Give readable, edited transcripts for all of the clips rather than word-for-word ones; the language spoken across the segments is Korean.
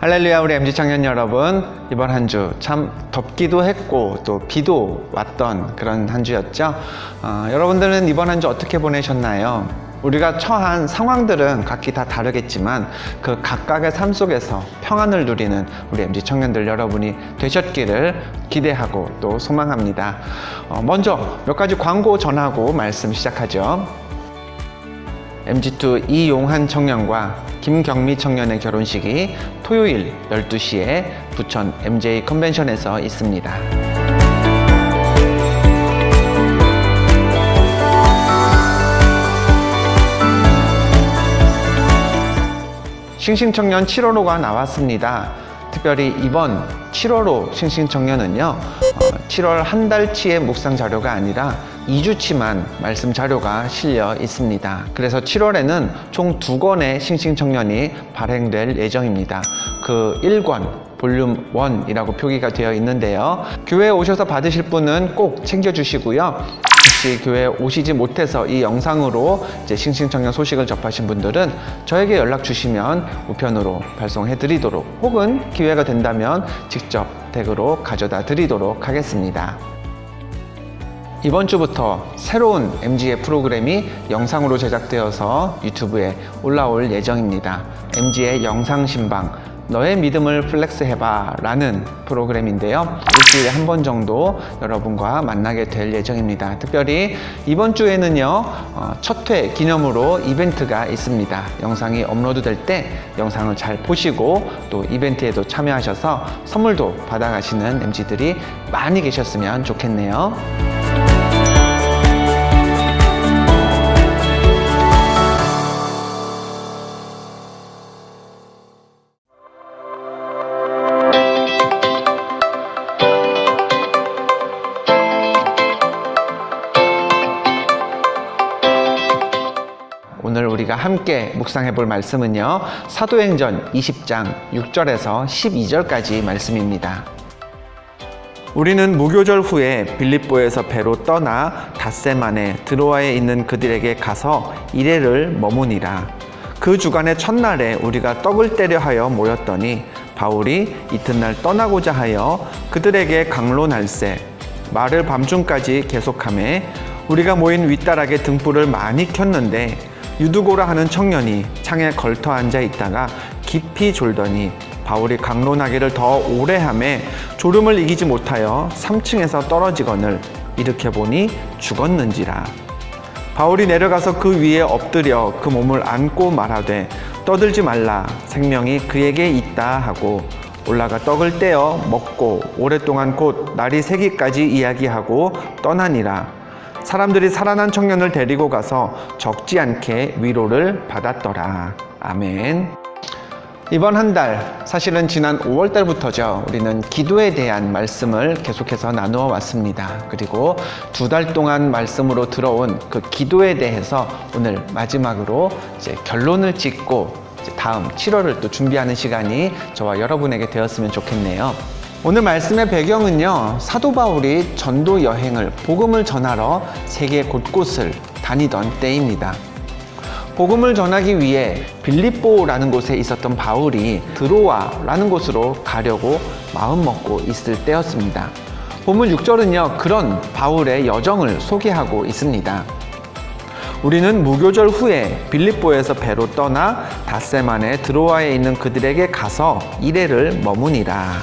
할렐루야, 우리 MZ 청년 여러분, 이번 한 주 참 덥기도 했고 또 비도 왔던 그런 한 주였죠. 여러분들은 이번 한 주 어떻게 보내셨나요? 우리가 처한 상황들은 각기 다 다르겠지만 그 각각의 삶 속에서 평안을 누리는 우리 MZ 청년들 여러분이 되셨기를 기대하고 또 소망합니다. 먼저 몇 가지 광고 전하고 말씀 시작하죠. MG2 이용한 청년과 김경미 청년의 결혼식이 토요일 12시에 부천 MJ 컨벤션에서 있습니다. 싱싱청년 7월호가 나왔습니다. 특별히 이번 7월호 싱싱청년은요, 7월 한 달치의 묵상 자료가 아니라 2주치만 말씀 자료가 실려 있습니다. 그래서 7월에는 총 2권의 싱싱청년이 발행될 예정입니다. 그 1권 볼륨 1이라고 표기가 되어 있는데요. 교회에 오셔서 받으실 분은 꼭 챙겨주시고요. 혹시 교회에 오시지 못해서 이 영상으로 이제 싱싱청년 소식을 접하신 분들은 저에게 연락 주시면 우편으로 발송해 드리도록, 혹은 기회가 된다면 직접 댁으로 가져다 드리도록 하겠습니다. 이번 주부터 새로운 MG의 프로그램이 영상으로 제작되어서 유튜브에 올라올 예정입니다. MG의 영상신방, 너의 믿음을 플렉스해봐 라는 프로그램인데요. 일주일에 한 번 정도 여러분과 만나게 될 예정입니다. 특별히 이번 주에는요, 첫 회 기념으로 이벤트가 있습니다. 영상이 업로드 될 때 영상을 잘 보시고 또 이벤트에도 참여하셔서 선물도 받아가시는 MG들이 많이 계셨으면 좋겠네요. 오늘 우리가 함께 묵상해 볼 말씀은요, 사도행전 20장 6절에서 12절까지 말씀입니다. 우리는 무교절 후에 빌립보에서 배로 떠나 닷새만에 드로아에 있는 그들에게 가서 이레를 머무니라. 그 주간의 첫날에 우리가 떡을 떼려 하여 모였더니 바울이 이튿날 떠나고자 하여 그들에게 강론할세 말을 밤중까지 계속하매 우리가 모인 윗다락에 등불을 많이 켰는데 유두고라 하는 청년이 창에 걸터 앉아 있다가 깊이 졸더니 바울이 강론하기를 더 오래 하매 졸음을 이기지 못하여 3층에서 떨어지거늘 일으켜보니 죽었는지라. 바울이 내려가서 그 위에 엎드려 그 몸을 안고 말하되 떠들지 말라, 생명이 그에게 있다 하고 올라가 떡을 떼어 먹고 오랫동안 곧 날이 새기까지 이야기하고 떠나니라. 사람들이 살아난 청년을 데리고 가서 적지 않게 위로를 받았더라. 아멘. 이번 한 달, 사실은 지난 5월 달부터죠, 우리는 기도에 대한 말씀을 계속해서 나누어 왔습니다. 그리고 2달 동안 말씀으로 들어온 그 기도에 대해서 오늘 마지막으로 이제 결론을 짓고 이제 다음 7월을 또 준비하는 시간이 저와 여러분에게 되었으면 좋겠네요. 오늘 말씀의 배경은요, 사도 바울이 전도 여행을, 복음을 전하러 세계 곳곳을 다니던 때입니다. 복음을 전하기 위해 빌립보라는 곳에 있었던 바울이 드로아라는 곳으로 가려고 마음먹고 있을 때였습니다. 본문 6절은요, 그런 바울의 여정을 소개하고 있습니다. 우리는 무교절 후에 빌립보에서 배로 떠나 닷새만에 드로아에 있는 그들에게 가서 이레를 머무니라.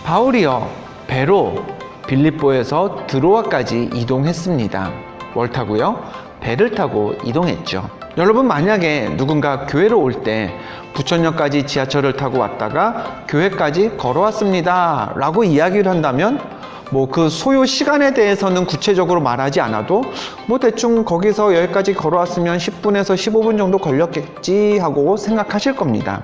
바울이요, 배로 빌립보에서 드로아까지 이동했습니다. 뭘 타고요? 배를 타고 이동했죠. 여러분, 만약에 누군가 교회로 올 때 부천역까지 지하철을 타고 왔다가 교회까지 걸어왔습니다 라고 이야기를 한다면 그 소요 시간에 대해서는 구체적으로 말하지 않아도 대충 거기서 여기까지 걸어왔으면 10분에서 15분 정도 걸렸겠지 하고 생각하실 겁니다.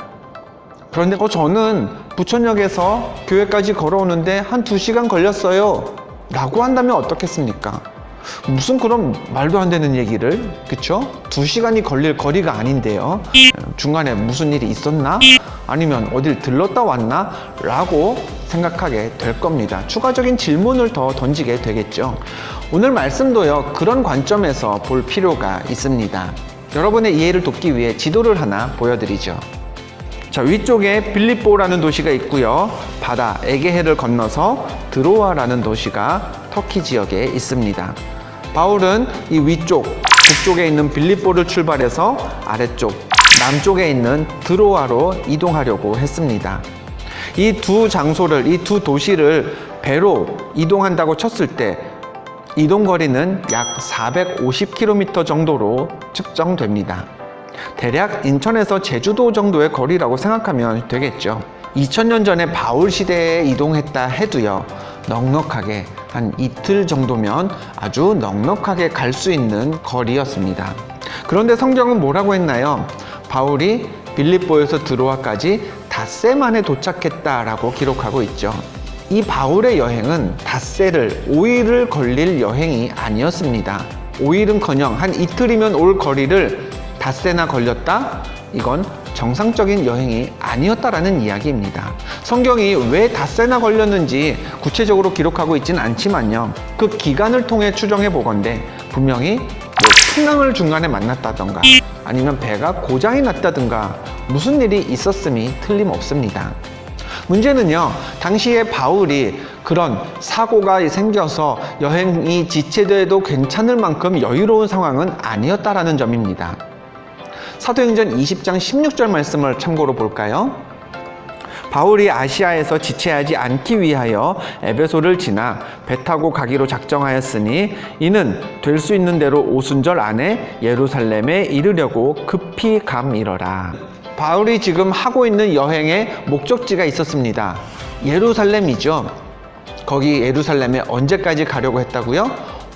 그런데 저는 부천역에서 교회까지 걸어오는데 한 2시간 걸렸어요 라고 한다면 어떻겠습니까? 무슨 그런 말도 안 되는 얘기를, 그쵸? 2시간이 걸릴 거리가 아닌데요. 중간에 무슨 일이 있었나? 아니면 어딜 들렀다 왔나? 라고 생각하게 될 겁니다. 추가적인 질문을 더 던지게 되겠죠. 오늘 말씀도요, 그런 관점에서 볼 필요가 있습니다. 여러분의 이해를 돕기 위해 지도를 하나 보여드리죠. 자, 위쪽에 빌립보라는 도시가 있고요. 바다 에게해를 건너서 드로아라는 도시가 터키 지역에 있습니다. 바울은 이 위쪽, 북쪽에 있는 빌립보를 출발해서 아래쪽, 남쪽에 있는 드로아로 이동하려고 했습니다. 이 두 장소를, 이 두 도시를 배로 이동한다고 쳤을 때 이동 거리는 약 450km 정도로 측정됩니다. 대략 인천에서 제주도 정도의 거리라고 생각하면 되겠죠. 2000년 전에 바울 시대에 이동했다 해도요, 넉넉하게 한 이틀 정도면 아주 넉넉하게 갈 수 있는 거리였습니다. 그런데 성경은 뭐라고 했나요? 바울이 빌립보에서 드로아까지 닷새 만에 도착했다라고 기록하고 있죠. 이 바울의 여행은 닷새를 5일을 걸릴 여행이 아니었습니다. 5일은커녕 한 이틀이면 올 거리를 닷새나 걸렸다? 이건 정상적인 여행이 아니었다라는 이야기입니다. 성경이 왜 닷새나 걸렸는지 구체적으로 기록하고 있지는 않지만요, 그 기간을 통해 추정해 보건대 분명히 풍랑을 중간에 만났다던가 아니면 배가 고장이 났다든가 무슨 일이 있었음이 틀림없습니다. 문제는요, 당시에 바울이 그런 사고가 생겨서 여행이 지체돼도 괜찮을 만큼 여유로운 상황은 아니었다라는 점입니다. 사도행전 20장 16절 말씀을 참고로 볼까요? 바울이 아시아에서 지체하지 않기 위하여 에베소를 지나 배 타고 가기로 작정하였으니 이는 될 수 있는 대로 오순절 안에 예루살렘에 이르려고 급히 감이러라. 바울이 지금 하고 있는 여행의 목적지가 있었습니다. 예루살렘이죠. 거기 예루살렘에 언제까지 가려고 했다고요?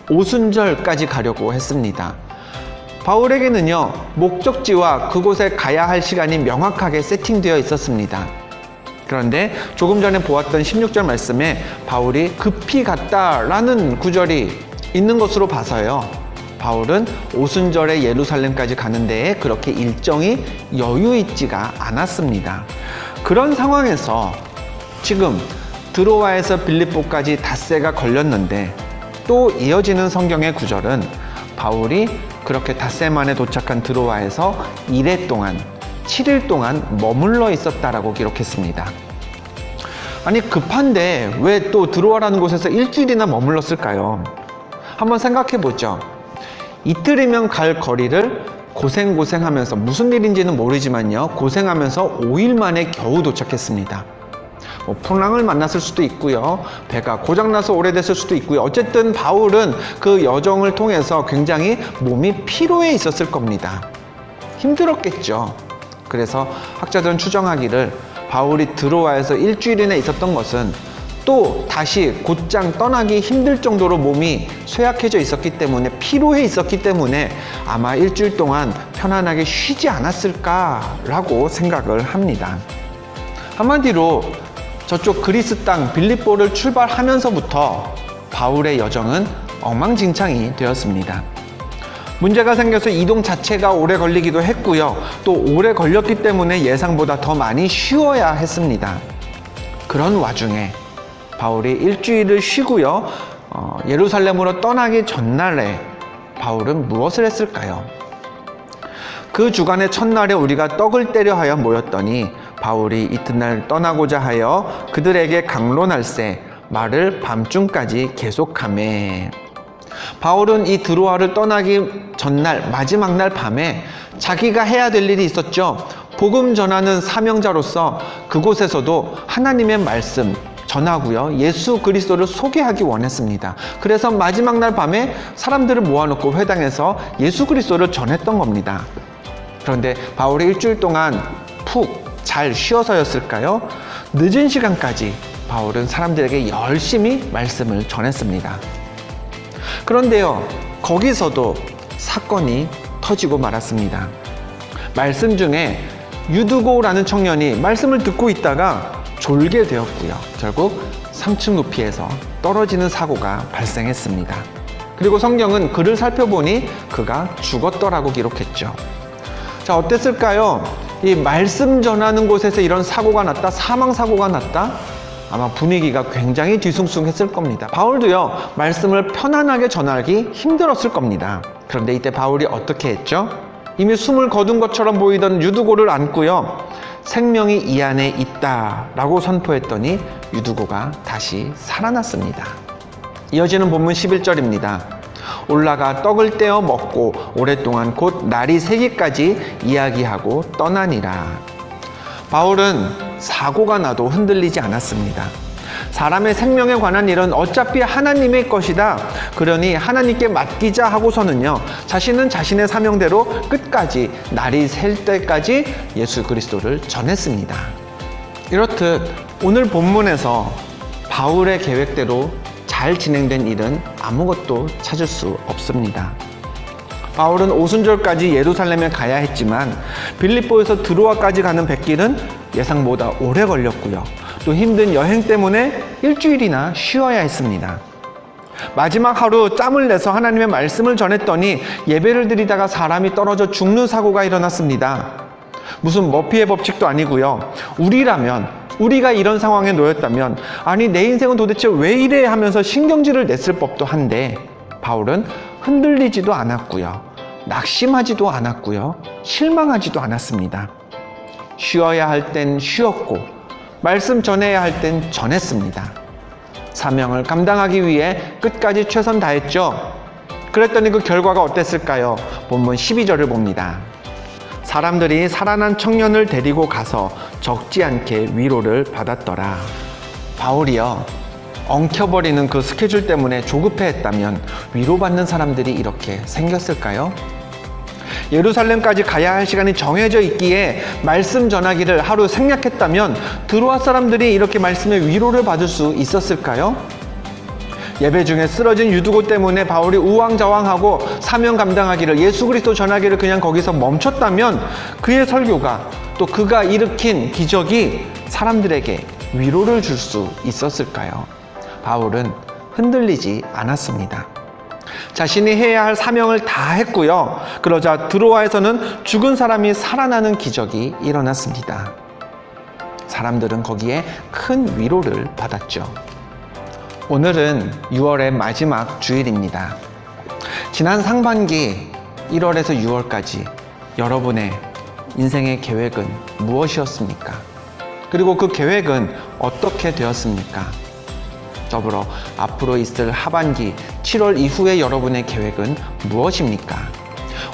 오순절까지 가려고 했습니다. 바울에게는요, 목적지와 그곳에 가야 할 시간이 명확하게 세팅되어 있었습니다. 그런데 조금 전에 보았던 16절 말씀에 바울이 급히 갔다라는 구절이 있는 것으로 봐서요, 바울은 오순절에 예루살렘까지 가는 데에 그렇게 일정이 여유 있지가 않았습니다. 그런 상황에서 지금 드로아에서 빌립보까지 닷새가 걸렸는데 또 이어지는 성경의 구절은 바울이 그렇게 닷새 만에 도착한 드로아에서 1회 동안 7일 동안 머물러 있었다라고 기록했습니다. 아니, 급한데 왜 또 드로아라는 곳에서 일주일이나 머물렀을까요? 한번 생각해 보죠. 이틀이면 갈 거리를 고생하면서, 무슨 일인지는 모르지만요, 고생하면서 5일 만에 겨우 도착했습니다. 풍랑을 만났을 수도 있고요, 배가 고장나서 오래됐을 수도 있고요. 어쨌든 바울은 그 여정을 통해서 굉장히 몸이 피로해 있었을 겁니다. 힘들었겠죠. 그래서 학자들은 추정하기를 바울이 드로아에서 일주일이나 있었던 것은 또 다시 곧장 떠나기 힘들 정도로 몸이 쇠약해져 있었기 때문에, 피로해 있었기 때문에 아마 일주일 동안 편안하게 쉬지 않았을까라고 생각을 합니다. 한마디로 저쪽 그리스 땅 빌립보를 출발하면서부터 바울의 여정은 엉망진창이 되었습니다. 문제가 생겨서 이동 자체가 오래 걸리기도 했고요, 또 오래 걸렸기 때문에 예상보다 더 많이 쉬어야 했습니다. 그런 와중에 바울이 일주일을 쉬고요, 예루살렘으로 떠나기 전날에 바울은 무엇을 했을까요? 그 주간의 첫날에 우리가 떡을 떼려 하여 모였더니 바울이 이튿날 떠나고자 하여 그들에게 강론할세 말을 밤중까지 계속하매. 바울은 이 드로아를 떠나기 전날, 마지막 날 밤에 자기가 해야 될 일이 있었죠. 복음 전하는 사명자로서 그곳에서도 하나님의 말씀 전하고요, 예수 그리스도를 소개하기 원했습니다. 그래서 마지막 날 밤에 사람들을 모아놓고 회당에서 예수 그리스도를 전했던 겁니다. 그런데 바울이 일주일 동안 푹 잘 쉬어서였을까요? 늦은 시간까지 바울은 사람들에게 열심히 말씀을 전했습니다. 그런데요, 거기서도 사건이 터지고 말았습니다. 말씀 중에 유두고라는 청년이 말씀을 듣고 있다가 졸게 되었고요, 결국 3층 높이에서 떨어지는 사고가 발생했습니다. 그리고 성경은 그를 살펴보니 그가 죽었더라고 기록했죠. 자, 어땠을까요? 이 말씀 전하는 곳에서 이런 사고가 났다, 사망사고가 났다? 아마 분위기가 굉장히 뒤숭숭했을 겁니다. 바울도요, 말씀을 편안하게 전하기 힘들었을 겁니다. 그런데 이때 바울이 어떻게 했죠? 이미 숨을 거둔 것처럼 보이던 유두고를 안고요. 생명이 이 안에 있다라고 선포했더니 유두고가 다시 살아났습니다. 이어지는 본문 11절입니다. 올라가 떡을 떼어 먹고 오랫동안 곧 날이 새기까지 이야기하고 떠나니라. 바울은 사고가 나도 흔들리지 않았습니다. 사람의 생명에 관한 일은 어차피 하나님의 것이다. 그러니 하나님께 맡기자 하고서는요, 자신은 자신의 사명대로 끝까지 날이 셀 때까지 예수 그리스도를 전했습니다. 이렇듯 오늘 본문에서 바울의 계획대로 잘 진행된 일은 아무것도 찾을 수 없습니다. 바울은 오순절까지 예루살렘에 가야 했지만 빌립보에서 드로아까지 가는 백길은 예상보다 오래 걸렸고요. 또 힘든 여행 때문에 일주일이나 쉬어야 했습니다. 마지막 하루 짬을 내서 하나님의 말씀을 전했더니 예배를 드리다가 사람이 떨어져 죽는 사고가 일어났습니다. 무슨 머피의 법칙도 아니고요. 우리가 이런 상황에 놓였다면 아니 내 인생은 도대체 왜 이래 하면서 신경질을 냈을 법도 한데 바울은 흔들리지도 않았고요. 낙심하지도 않았고요. 실망하지도 않았습니다. 쉬어야 할 땐 쉬었고 말씀 전해야 할 땐 전했습니다. 사명을 감당하기 위해 끝까지 최선 다했죠. 그랬더니 그 결과가 어땠을까요? 본문 12절을 봅니다. 사람들이 살아난 청년을 데리고 가서 적지 않게 위로를 받았더라. 바울이요, 엉켜버리는 그 스케줄 때문에 조급해했다면 위로받는 사람들이 이렇게 생겼을까요? 예루살렘까지 가야 할 시간이 정해져 있기에 말씀 전하기를 하루 생략했다면 드로아 사람들이 이렇게 말씀의 위로를 받을 수 있었을까요? 예배 중에 쓰러진 유두고 때문에 바울이 우왕좌왕하고 사명 감당하기를, 예수 그리스도 전하기를 그냥 거기서 멈췄다면 그의 설교가, 또 그가 일으킨 기적이 사람들에게 위로를 줄 수 있었을까요? 바울은 흔들리지 않았습니다. 자신이 해야 할 사명을 다 했고요. 그러자 드로아에서는 죽은 사람이 살아나는 기적이 일어났습니다. 사람들은 거기에 큰 위로를 받았죠. 오늘은 6월의 마지막 주일입니다. 지난 상반기 1월에서 6월까지 여러분의 인생의 계획은 무엇이었습니까? 그리고 그 계획은 어떻게 되었습니까? 더불어 앞으로 있을 하반기 7월 이후의 여러분의 계획은 무엇입니까?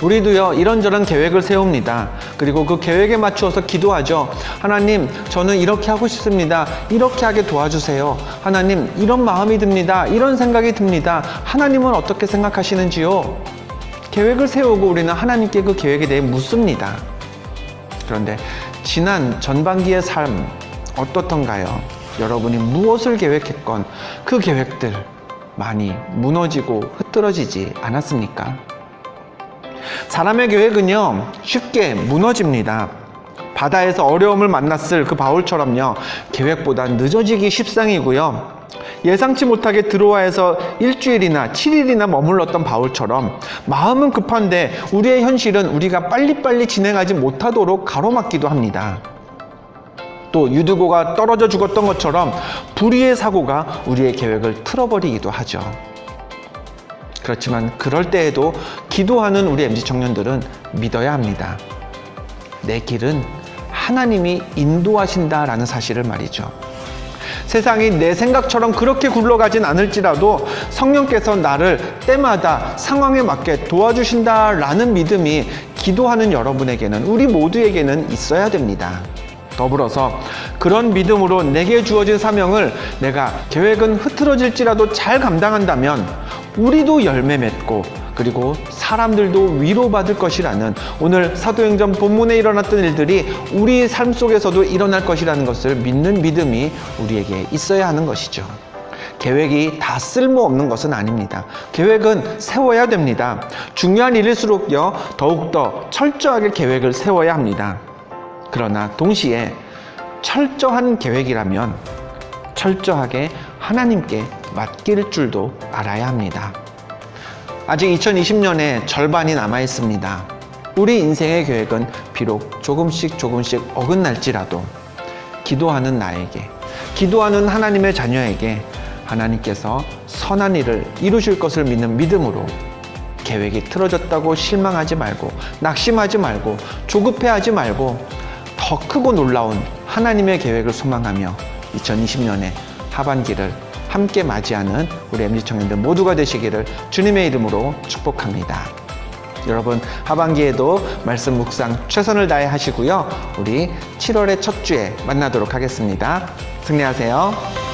우리도요, 이런저런 계획을 세웁니다. 그리고 그 계획에 맞추어서 기도하죠. 하나님, 저는 이렇게 하고 싶습니다. 이렇게 하게 도와주세요. 하나님, 이런 마음이 듭니다. 이런 생각이 듭니다. 하나님은 어떻게 생각하시는지요? 계획을 세우고 우리는 하나님께 그 계획에 대해 묻습니다. 그런데 지난 전반기의 삶 어떻던가요? 여러분이 무엇을 계획했건 그 계획들 많이 무너지고 흐트러지지 않았습니까? 사람의 계획은요, 쉽게 무너집니다. 바다에서 어려움을 만났을 그 바울처럼요, 계획보다 늦어지기 십상이고요. 예상치 못하게 드로아에서 일주일이나 7일이나 머물렀던 바울처럼 마음은 급한데 우리의 현실은 우리가 빨리빨리 진행하지 못하도록 가로막기도 합니다. 또 유두고가 떨어져 죽었던 것처럼 불의의 사고가 우리의 계획을 틀어버리기도 하죠. 그렇지만 그럴 때에도 기도하는 우리 MZ 청년들은 믿어야 합니다. 내 길은 하나님이 인도하신다라는 사실을 말이죠. 세상이 내 생각처럼 그렇게 굴러가진 않을지라도 성령께서 나를 때마다 상황에 맞게 도와주신다라는 믿음이 기도하는 여러분에게는, 우리 모두에게는 있어야 됩니다. 더불어서 그런 믿음으로 내게 주어진 사명을 내가 계획은 흐트러질지라도 잘 감당한다면 우리도 열매 맺고 그리고 사람들도 위로받을 것이라는, 오늘 사도행전 본문에 일어났던 일들이 우리의 삶 속에서도 일어날 것이라는 것을 믿는 믿음이 우리에게 있어야 하는 것이죠. 계획이 다 쓸모없는 것은 아닙니다. 계획은 세워야 됩니다. 중요한 일일수록요, 더욱더 철저하게 계획을 세워야 합니다. 그러나 동시에 철저한 계획이라면 철저하게 하나님께 맡길 줄도 알아야 합니다. 아직 2020년에 절반이 남아 있습니다. 우리 인생의 계획은 비록 조금씩 어긋날지라도 기도하는 나에게, 기도하는 하나님의 자녀에게 하나님께서 선한 일을 이루실 것을 믿는 믿음으로 계획이 틀어졌다고 실망하지 말고, 낙심하지 말고, 조급해하지 말고, 더 크고 놀라운 하나님의 계획을 소망하며 2020년에 하반기를 함께 맞이하는 우리 MZ 청년들 모두가 되시기를 주님의 이름으로 축복합니다. 여러분, 하반기에도 말씀 묵상 최선을 다해 하시고요. 우리 7월의 첫 주에 만나도록 하겠습니다. 승리하세요.